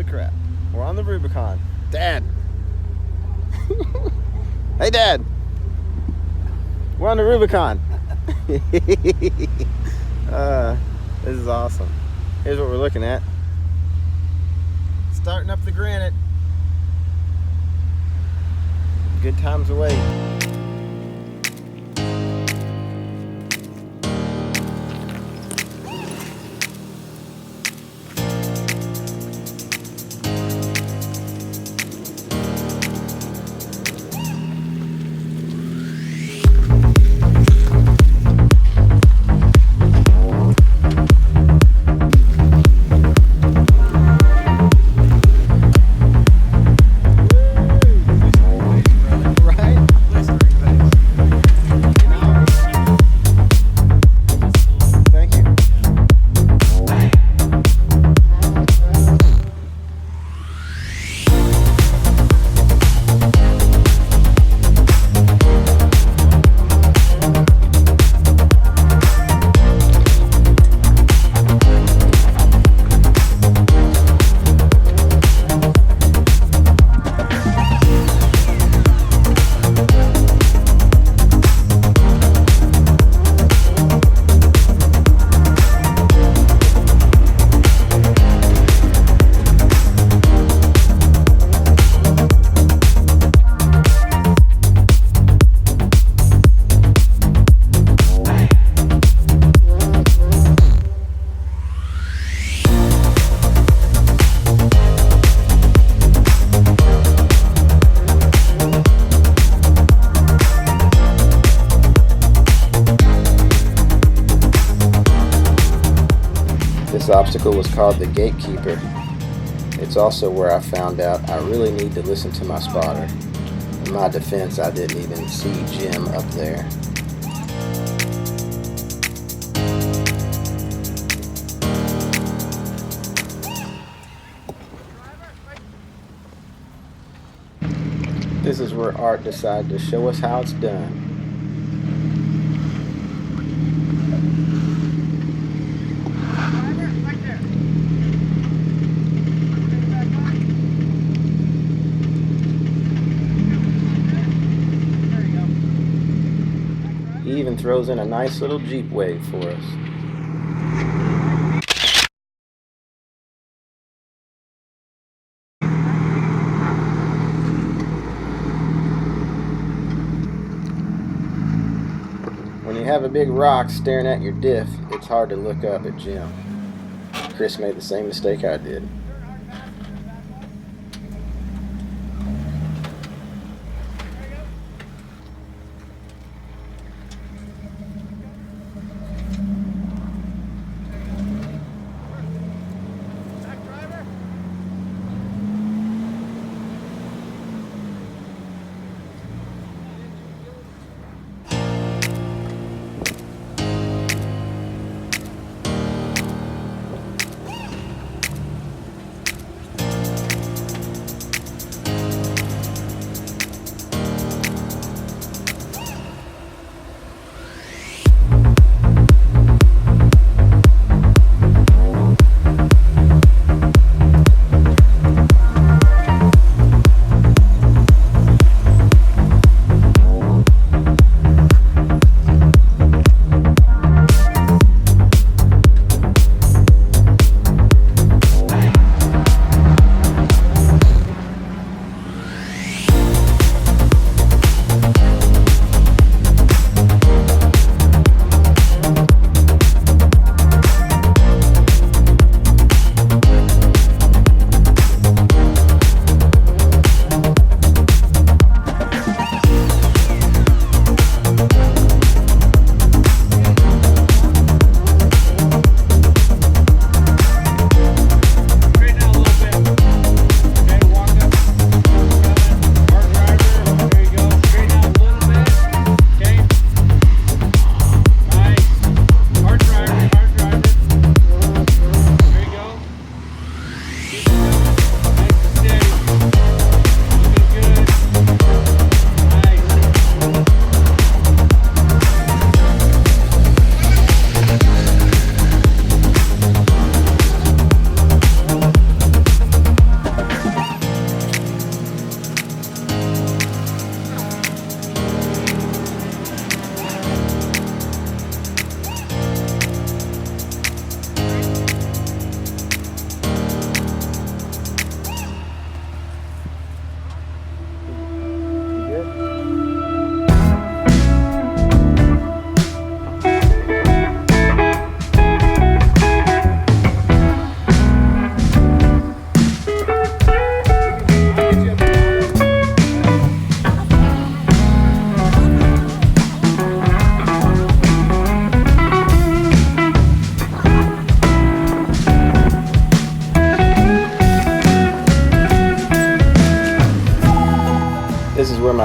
crap. We're on the Rubicon. Dad. Hey, Dad. We're on the Rubicon. This is awesome. Here's what we're looking at. Starting up the granite. Good times away. This obstacle was called the Gatekeeper. It's also where I found out I really need to listen to my spotter. In my defense, I didn't even see Jim up there. This is where Art decided to show us how it's done. He even throws in a nice little Jeep wave for us. When you have a big rock staring at your diff, it's hard to look up at Jim. Chris made the same mistake I did.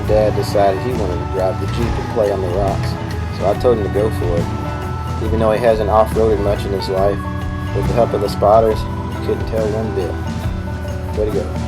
my dad decided he wanted to drive the Jeep and play on the rocks, so I told him to go for it. Even though he hasn't off-roaded much in his life, with the help of the spotters, he couldn't tell one bit. Way to go.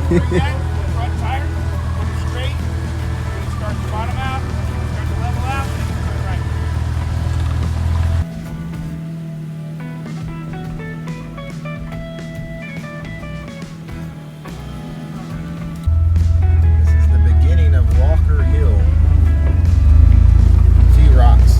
Front tire, go straight, start the bottom out, start to level out, and turn right. This is the beginning of Walker Hill. A few rocks.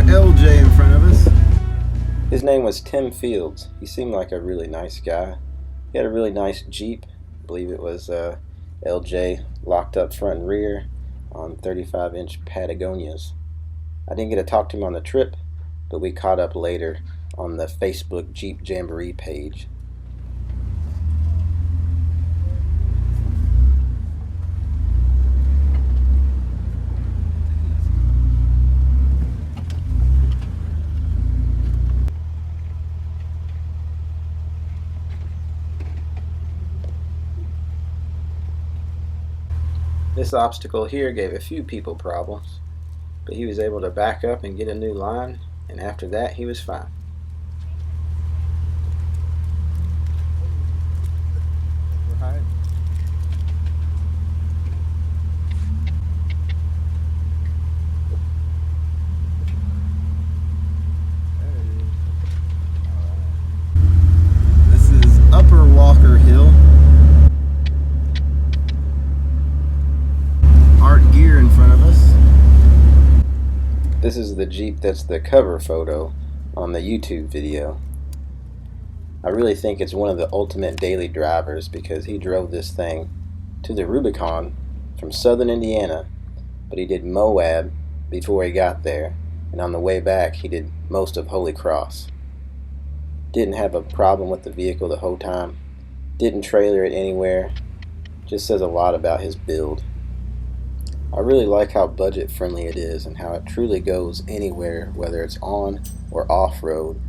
LJ in front of us. His name was Tim Fields. He seemed like a really nice guy. He had a really nice Jeep. I believe it was LJ locked up front and rear on 35-inch Patagonias. I didn't get to talk to him on the trip, but we caught up later on the Facebook Jeep Jamboree page. This obstacle here gave a few people problems, but he was able to back up and get a new line, and after that he was fine. Right. This is Upper Walker Hill. Geahr in front of us. This is the Jeep that's the cover photo on the YouTube video. I really think it's one of the ultimate daily drivers because he drove this thing to the Rubicon from southern Indiana, but he did Moab before he got there, and on the way back he did most of Holy Cross. Didn't have a problem with the vehicle the whole time, didn't trailer it anywhere. Just says a lot about his build. I really like how budget friendly it is and how it truly goes anywhere, whether it's on or off-road,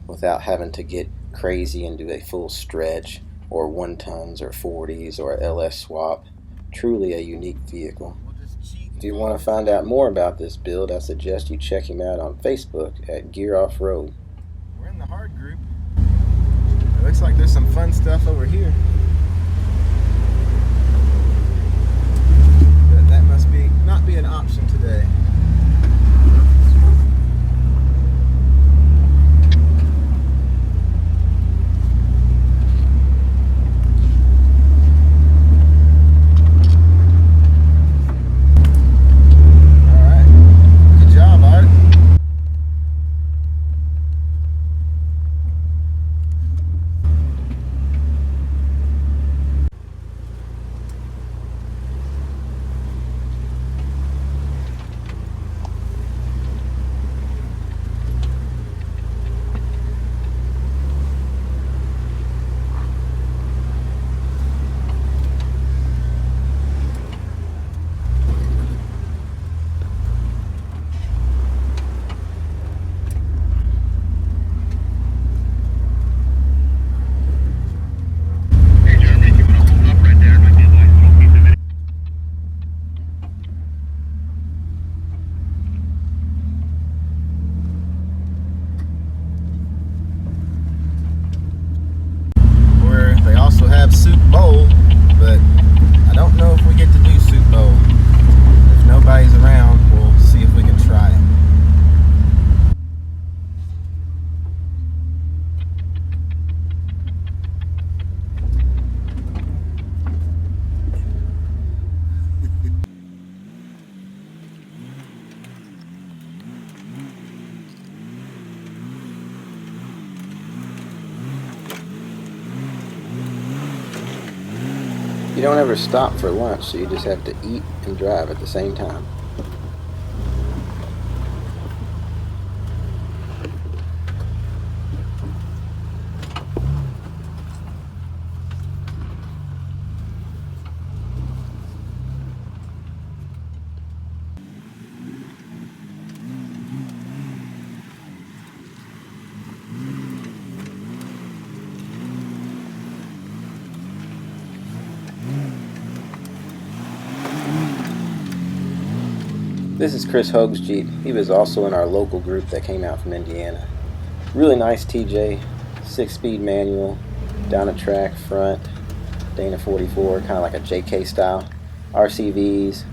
without having to get crazy and do a full stretch or 1-tons or 40s or a LS swap. Truly a unique vehicle. If you want to find out more about this build, I suggest you check him out on Facebook at Geahr Offroad. We're in the hard group. It looks like there's some fun stuff over here. That must not be an option today. All right. Good job, Art. You don't ever stop for lunch, so you just have to eat and drive at the same time. This is Chris Hoag's Jeep. He was also in our local group that came out from Indiana. Really nice TJ, 6-speed manual, down a track front, Dana 44, kind of like a JK style. RCVs,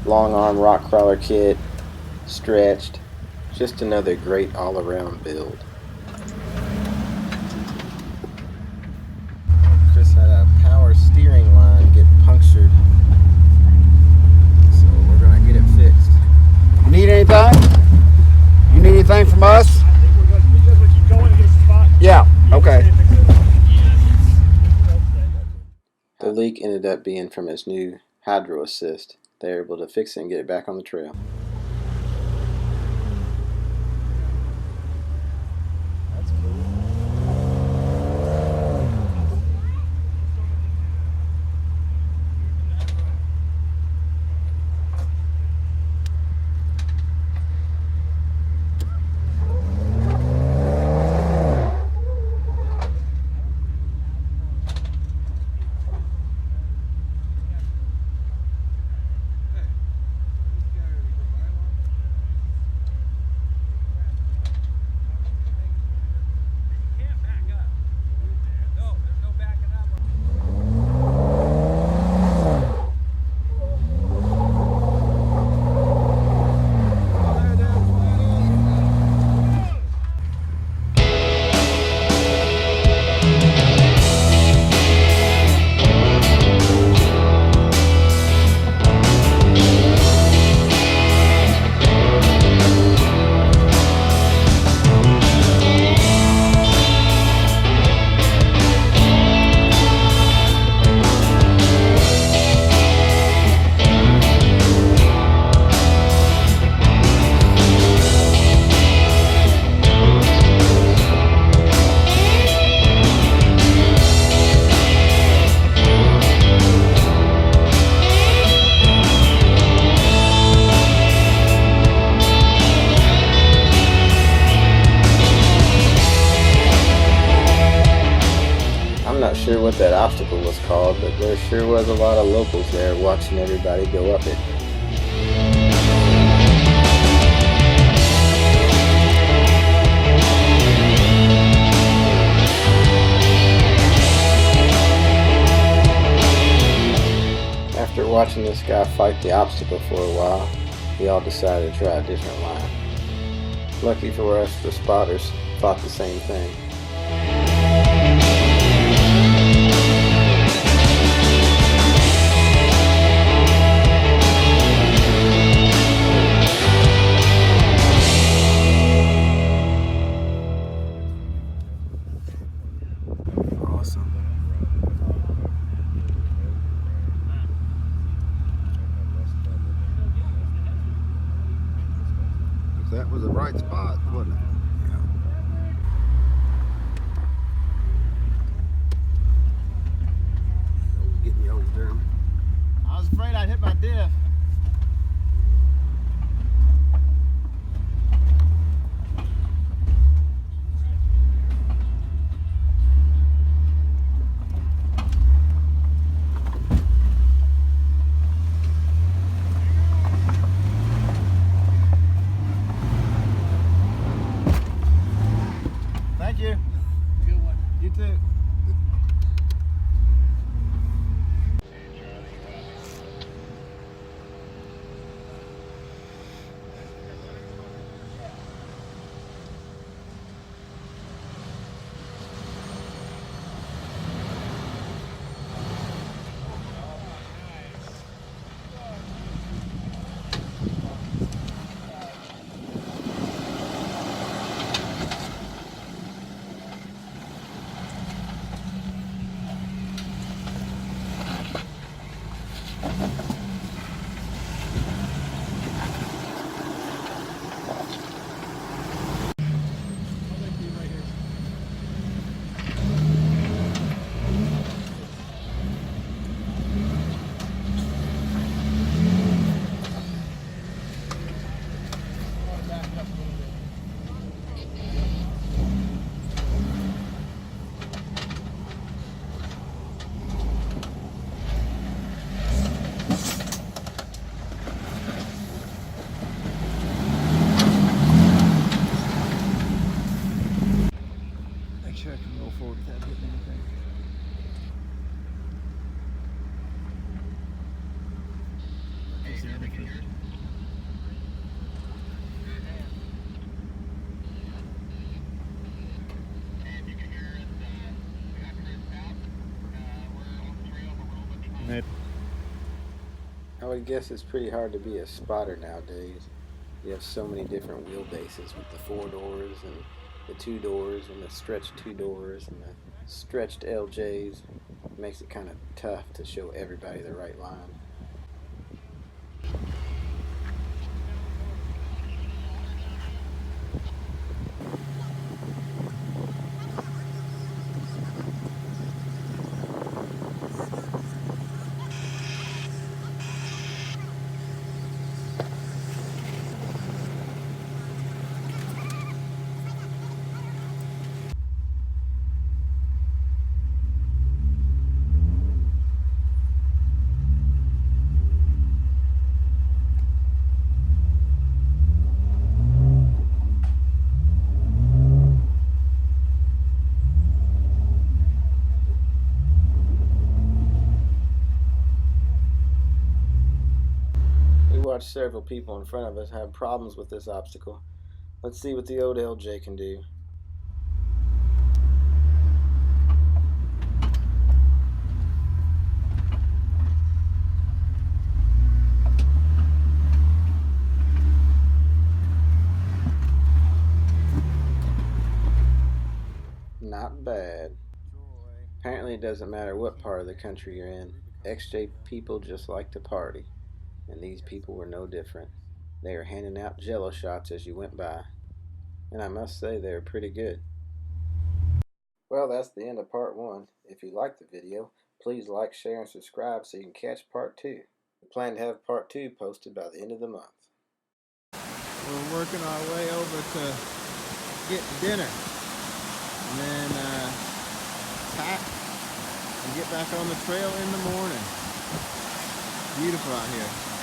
long arm rock crawler kit, stretched. Just another great all-around build. Chris had a power steering line get punctured, so we're gonna get it fixed. You need anything? You need anything from us? I think we're good. We just keep going to get a spot. Yeah, okay. The leak ended up being from his new hydro assist. They were able to fix it and get it back on the trail. That's cool. Not sure what that obstacle was called, but there sure was a lot of locals there watching everybody go up it. After watching this guy fight the obstacle for a while, we all decided to try a different line. Lucky for us, the spotters thought the same thing. That was the right spot, wasn't it? Yeah. I was getting the old Jeremy. I was afraid I'd hit my diff. Thank you. Good one. You too. I would guess it's pretty hard to be a spotter nowadays. You have so many different wheelbases with the 4 doors and the 2 doors and the stretched 2 doors and the stretched LJs. It makes it kind of tough to show everybody the right line. We watched several people in front of us have problems with this obstacle. Let's see what the old LJ can do. Not bad. Apparently it doesn't matter what part of the country you're in. XJ people just like to party. And these people were no different. They were handing out jello shots as you went by. And I must say they were pretty good. Well, that's the end of part 1. If you liked the video, please like, share, and subscribe so you can catch part 2. We plan to have part 2 posted by the end of the month. We're working our way over to get dinner and then pack and get back on the trail in the morning. Beautiful out here.